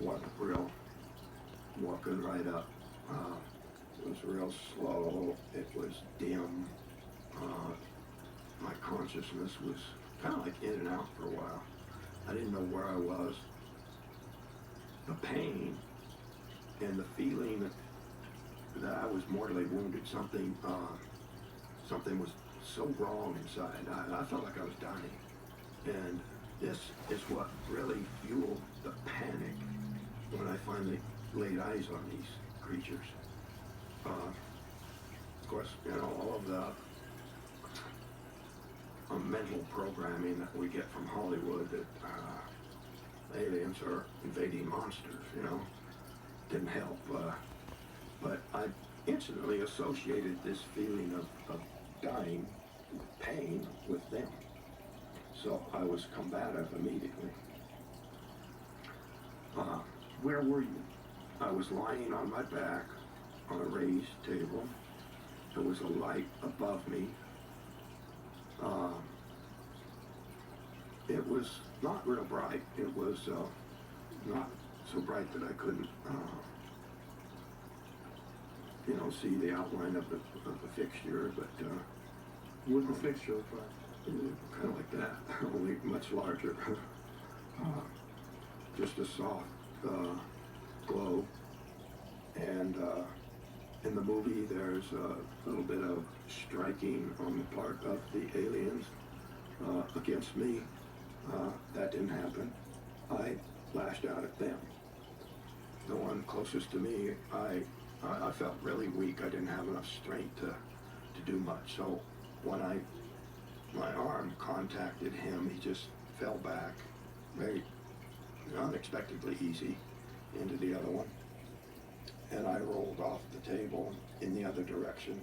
wasn't real. Walking right up. It was real slow. It was dim. My consciousness was kind of like in and out for a while. I didn't know where I was. The pain and the feeling that I was mortally wounded. Something was so wrong inside. I felt like I was dying. And this is what really fueled the panic when I finally laid eyes on these creatures. Of course, all of the mental programming that we get from Hollywood that aliens are invading monsters, didn't help. But I instantly associated this feeling of dying, pain with them. So I was combative immediately. Where were you? I was lying on my back on a raised table. There was a light above me. It was not real bright. It was not so bright that I couldn't, see the outline of the fixture, but What did the fixture look like? kind of like that, only much larger. Just a soft glow. And in the movie, there's a little bit of striking on the part of the aliens against me. That didn't happen. I lashed out at them. The one closest to me, I felt really weak. I didn't have enough strength to do much. So when my arm contacted him, he just fell back very unexpectedly easy into the other one. And I rolled off the table in the other direction.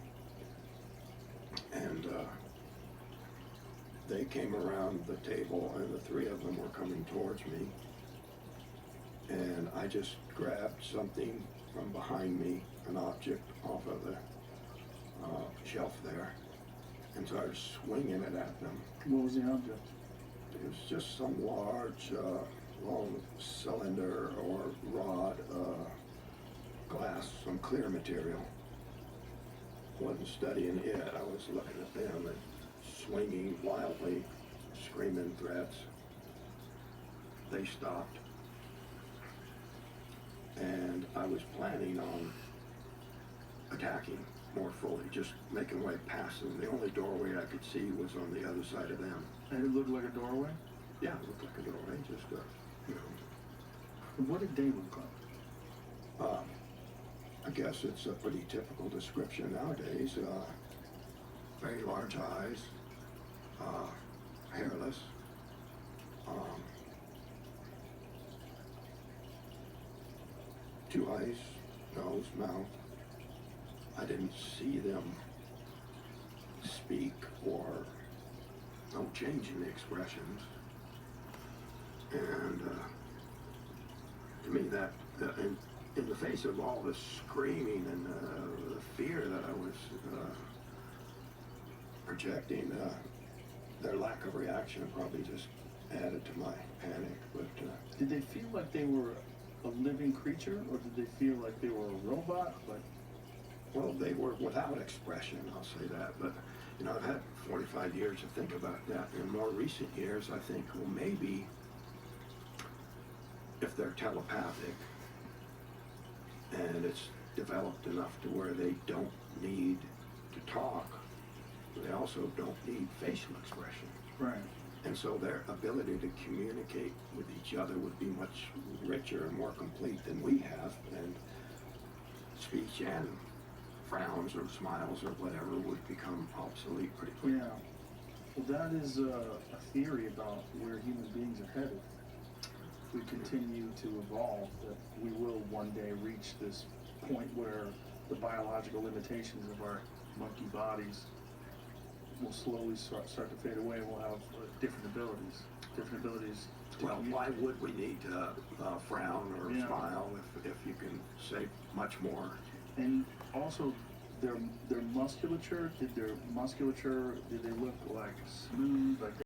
And they came around the table, and the three of them were coming towards me. And I just grabbed something from behind me, an object off of the shelf there, and started swinging it at them. What was the object? It was just some large, long cylinder or rod, glass, some clear material. I wasn't studying it. I was looking at them and swinging wildly, screaming threats. They stopped. And I was planning on attacking more fully, just making way past them. The only doorway I could see was on the other side of them. And it looked like a doorway? Yeah, it looked like a doorway, just, What did they look like? I guess it's a pretty typical description nowadays. Very large eyes, hairless, two eyes, nose, mouth. I didn't see them speak or no change in the expressions. And to me, that in the face of all the screaming and the fear that I was projecting, their lack of reaction probably just added to my panic. But Did they feel like they were a living creature, or did they feel like they were a robot? well, they were without expression, I'll say that. But I've had 45 years to think about that. In more recent years, I think, well, maybe if they're telepathic and it's developed enough to where they don't need to talk, they also don't need facial expression. Right. And so their ability to communicate with each other would be much richer and more complete than we have. And speech and frowns or smiles or whatever would become obsolete pretty quickly. Yeah. Well, that is a theory about where human beings are headed. If we continue to evolve, that we will one day reach this point where the biological limitations of our monkey bodies will slowly start to fade away, and we'll have different abilities to Well, why would we need to frown or smile if you can say much more? And also, their musculature, did they look like smooth, like